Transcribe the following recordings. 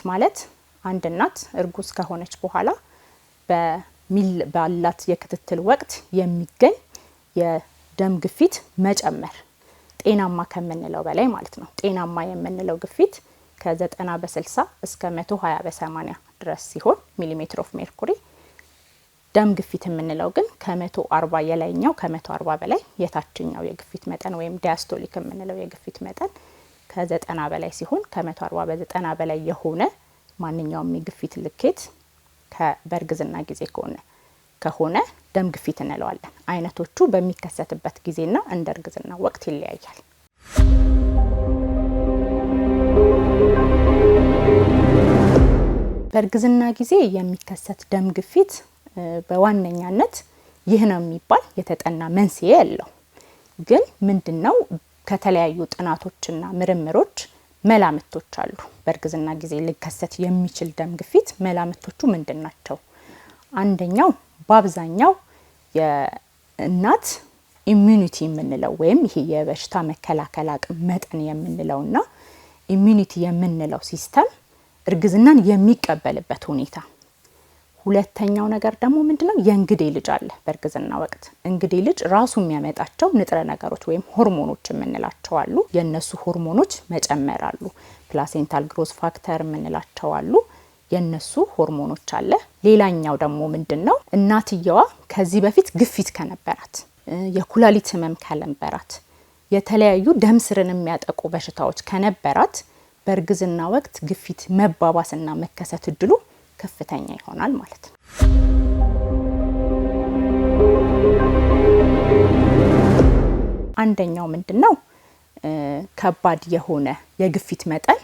ማለት አንድ እናት እርጉዝ ከሆነች በኋላ ባላት የክትትል ወቅት የሚገኝ የደም ግፊት መጨመር ጤናማ ከምንለው በላይ ማለት ነው። ጤናማ የምንለው ግፊት ከ90/60 እስከ 120/80 ድረስ ሲሆን ሚሊሜትር ኦፍ ሜርኩሪ። ደም ግፊት የምንለው ግን ከ140 የላይኛው ከ140 በላይ የታችኛው የግፊት መጠን ወይም ዲያስቶሊክ የምንለው የግፊት መጠን ከ90 በላይ ሲሆን ከ140 በ90 በላይ የሆነ ማንኛውም የግፊት ልኬት በእርግዝና ጊዜ ከሆነ ደም ግፊት እንለዋለን። አይነቶቹ በሚከሰትበት ጊዜና እንደ እርግዝና ወቅት ይለያያል። በእርግዝና ጊዜ የሚከሰት ደም ግፊት በዋነኛነት ይህ ነው የሚባል የተጠና መንስኤ የለው። ግን ምንድነው ከተለያዩ ጥናቶችና ምርምሮች መላምቶች አሉ። በእርግዝና ጊዜ ሊከሰት የሚችል ደም ግፊት መላምቶቹ ምንድናቸው? አንደኛው በአብዛኛው የእናት ኢሚዩኒቲ የምንለው ወይም ይሄ የበሽታ መከላከል አቅም መጠን የምንለውና ኢሚዩኒቲ የምንለው ሲስተም እርግዝናን የሚቀበልበት ሁኔታ። ሁለተኛው ነገር ደግሞ ምንድነው? የእንግዴ ልጅ አለ። በእርግዝና ወቅት እንግዴ ልጅ ራሱ የሚያመጣቸው ንጥረ ነገሮች ወይም ሆርሞኖች የምንላቸው አሉ። የነሱ ሆርሞኖች መጨመር አሉ። ፕላሴንታል ግሮዝ ፋክተር የምንላቸው አሉ። የነሱ ሆርሞኖች አለ። ሌላኛው ደግሞ ምንድነው? እናትየዋ ከዚህ በፊት ግፊት ከነበራት፣ የኩላሊት ህመም ከነበራት፣ የተለያዩ ደም ስርን የሚያጠቁ በሽታዎች ከነበራት በእርግዝና ወቅት ግፊት መባባስና መከሰት እድሉ ከፍተኛ ይሆናል ማለት ነው። አንደኛው ምንድነው? ከባድ የሆነ የግፊት መጠን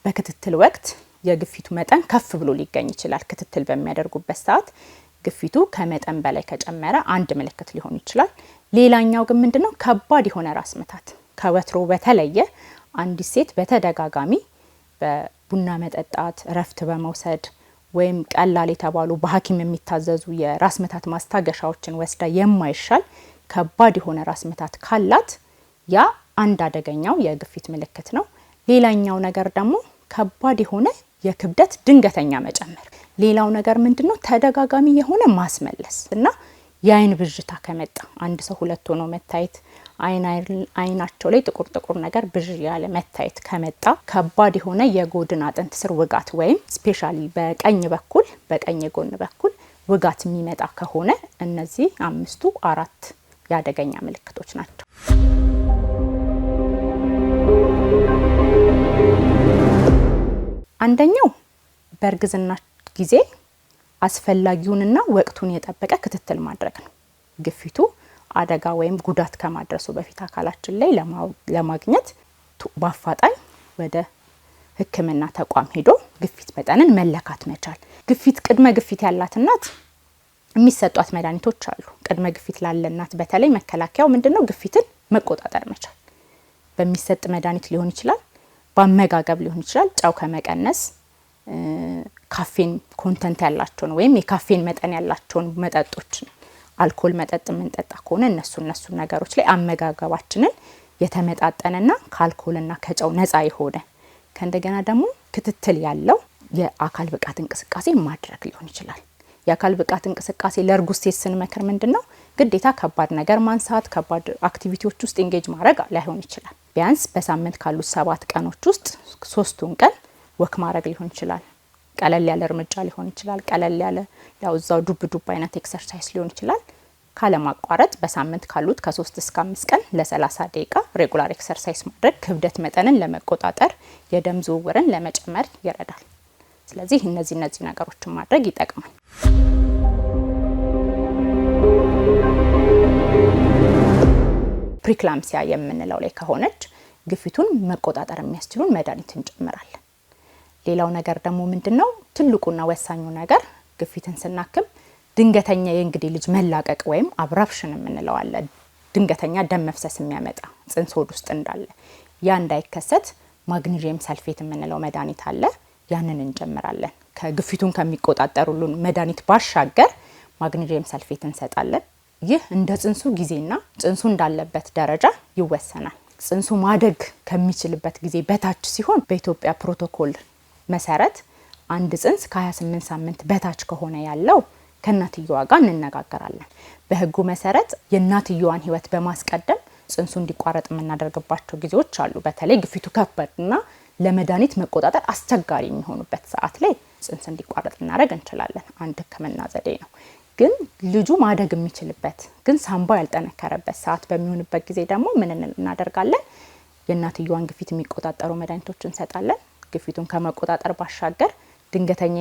በክትትል ወቅት የግፊቱ መጠን ከፍ ብሎ ሊገኝ ይችላል። ክትትል በሚያደርጉበት ሰዓት ግፊቱ ከመጠን በላይ ከጨመረ አንድ ምልክት ሊሆን ይችላል። ሌላኛው ግን ምንድነው? ከባድ የሆነ ራስ ምታት ከወትሮ በተለየ አንዲት ሴት በተደጋጋሚ በቡና መጠጣት፣ እረፍት በመውሰድ ወይም ቀላል የተባሉ በሐኪም የሚታዘዙ የራስ ምታት ማስታገሻዎችን ወስዳ የማይሻል ከባድ የሆነ ራስ ምታት ካላት ያ አንድ አደገኛው የግፊት ምልክት ነው። ሌላኛው ነገር ደግሞ ከባድ የሆነ የክብደት ድንገተኛ መጨመር። ሌላው ነገር ምንድነው? ተደጋጋሚ የሆነ ማስመለስ እና የአይን ብዥታ ከመጣ አንድ ሰው ሁለት ሆኖ መታየት፣ አይናቸው ላይ ጥቁር ነገር ብዥ ያለ መታየት ከመጣ፣ ከባድ የሆነ የጎድን አጥንት ስር ውጋት ወይም ስፔሻሊ በቀኝ ጎን በኩል ውጋት የሚመጣ ከሆነ እነዚህ 4 የአደገኛ ምልክቶች ናቸው። አንደኛው በእርግዝና ጊዜ አስፈላጊውንና ወቅቱን የጠበቀ ክትትል ማድረግ ነው። ግፊቱ አደጋ ወይም ጉዳት ከማድረሱ በፊት አካላችን ላይ ለማግኘት በአፋጣኝ ወደ ሕክምና ተቋም ሄዶ ግፊት መጠንን መለካት መቻል። ቅድመ ግፊት ያላት እናት የሚሰጧት መድኃኒቶች አሉ። ቅድመ ግፊት ላለ እናት በተለይ መከላከያው ምንድነው? ግፊትን መቆጣጠር መቻል። በሚሰጥ መድኃኒት ሊሆን ይችላል፣ በአመጋገብ ሊሆን ይችላል። ጨው ከመቀነስ፣ ካፌን ኮንተንት ያላቸውን ወይም የካፌን መጠን ያላቸውን መጠጦች፣ አልኮል መጠጥ የምንጠጣ ከሆነ እነሱ ነገሮች ላይ አመጋገባችንን የተመጣጠነና ከአልኮልና ከጨው ነፃ የሆነ ከእንደገና ደግሞ ክትትል ያለው የአካል ብቃት እንቅስቃሴ ማድረግ ሊሆን ይችላል። የአካል ብቃት እንቅስቃሴ ለእርጉዝ ሴት ስንመክር ምንድነው? ግዴታ ከባድ ነገር ማንሳት፣ ከባድ አክቲቪቲዎች ውስጥ ኢንጌጅ ማድረግ ላይሆን ይችላል። ቢያንስ በሳምንት ካሉት 7 ቀኖች ውስጥ 3ቱን ቀን ወክ ማድረግ ሊሆን ይችላል። ቀለል ያለ እርምጃ ሊሆን ይችላል። ቀለል ያለ ያው እዛው ዱብ አይነት ኤክሰርሳይዝ ሊሆን ይችላል። ካለማቋረጥ በሳምንት ካሉት ከ3 እስከ 5 ቀን ለ30 ደቂቃ ሬጉላር ኤክሰርሳይዝ ማድረግ ክብደት መጠንን ለመቆጣጠር፣ የደም ዝውውርን ለመጨመር ይረዳል። ስለዚህ እነዚህ ነገሮችን ማድረግ ይጠቅማል። ፕሪክላምሲያ የምንለው ላይ ከሆነች ግፊቱን መቆጣጠር የሚያስችሉን መድኃኒት እንጨምራለን። ሌላው ነገር ደግሞ ምንድነው? ትልቁና ወሳኙ ነገር ግፊትን ስናክም ድንገተኛ የእንግዴ ልጅ መላቀቅ ወይም አብራፕሽን የምንለው አለ። ድንገተኛ ደም መፍሰስ የሚያመጣ ጽንስ ሆድ ውስጥ እንዳለ ያ እንዳይከሰት ማግኒዥየም ሰልፌት የምንለው መድኃኒት አለ። ያንን እንጨምራለን። ከግፊቱን ከሚቆጣጠሩልን መድኃኒት ባሻገር ማግኒዥየም ሰልፌት እንሰጣለን። ይህ እንደ ጽንሱ ጊዜና ጽንሱ እንዳለበት ደረጃ ይወሰናል። ጽንሱ ማደግ ከሚችልበት ጊዜ በታች ሲሆን በኢትዮጵያ ፕሮቶኮል መሰረት አንድ ጽንስ ከ28 ሳምንት በታች ከሆነ ያለው ከእናትየዋ ጋር እንነጋገራለን። በህጉ መሰረት የእናትየዋን ህይወት በማስቀደም ጽንሱ እንዲቋረጥ የምናደርግባቸው ጊዜዎች አሉ። በተለይ ግፊቱ ከበድና ለመድኃኒት መቆጣጠር አስቸጋሪ የሚሆኑበት ሰዓት ላይ ጽንስ እንዲቋረጥ እናደርግ እንችላለን። አንድ ህክምና ዘዴ ነው። ግን ልጁ ማደግ የሚችልበት ግን ሳምባ ያልጠነከረበት ሰዓት በሚሆንበት ጊዜ ደግሞ ምን እናደርጋለን? የእናትየዋን ግፊት የሚቆጣጠሩ መድኃኒቶችን እንሰጣለን። ግፊቱን ከመቆጣጠር ባሻገር ድንገተኛ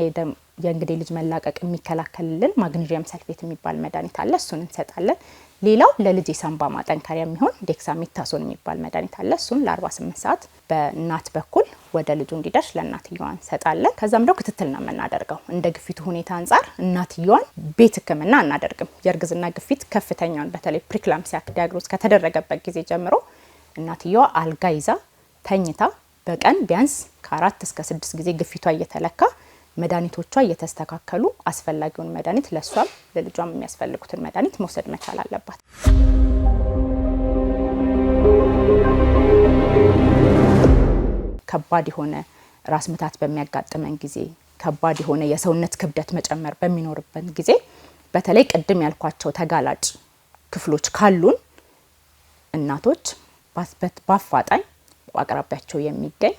የእንግዴ ልጅ መላቀቅ የሚከላከልልን ማግኒዥየም ሰልፌት የሚባል መድኃኒት አለ፣ እሱን እንሰጣለን። ሌላው ለልጅ የሳምባ ማጠንከሪያ የሚሆን ዴክሳሜታሶን የሚባል መድኃኒት አለ፣ እሱን ለ48 ሰዓት በእናት በኩል ወደ ልጁ እንዲደርስ ለእናትየዋ እንሰጣለን። ከዛም ደግሞ ክትትል ነው የምናደርገው። እንደ ግፊቱ ሁኔታ አንጻር እናትየዋን ቤት ህክምና አናደርግም። የእርግዝና ግፊት ከፍተኛውን በተለይ ፕሪክላምሲያ ዲያግኖስ ከተደረገበት ጊዜ ጀምሮ እናትየዋ አልጋ ይዛ ተኝታ በቀን ቢያንስ ከ4 እስከ 6 ጊዜ ግፊቷ እየተለካ መድኃኒቶቿ እየተስተካከሉ አስፈላጊውን መድኃኒት ለሷም ለልጇም የሚያስፈልጉትን መድኃኒት መውሰድ መቻል አለባት። ከባድ የሆነ ራስ ምታት በሚያጋጥመን ጊዜ፣ ከባድ የሆነ የሰውነት ክብደት መጨመር በሚኖርበት ጊዜ በተለይ ቅድም ያልኳቸው ተጋላጭ ክፍሎች ካሉን እናቶች በአፋጣኝ አቅራቢያቸው የሚገኝ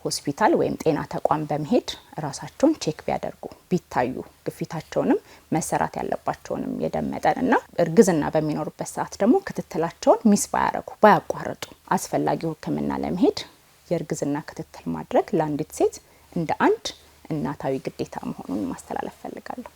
ሆስፒታል ወይም ጤና ተቋም በመሄድ ራሳቸውን ቼክ ቢያደርጉ ቢታዩ ግፊታቸውንም መሰራት ያለባቸውንም የደም መጠንና እርግዝና በሚኖርበት ሰዓት ደግሞ ክትትላቸውን ሚስ ባያቋርጡ አስፈላጊው ህክምና ለመሄድ የእርግዝና ክትትል ማድረግ ለአንዲት ሴት እንደ አንድ እናታዊ ግዴታ መሆኑን ማስተላለፍ ፈልጋለሁ።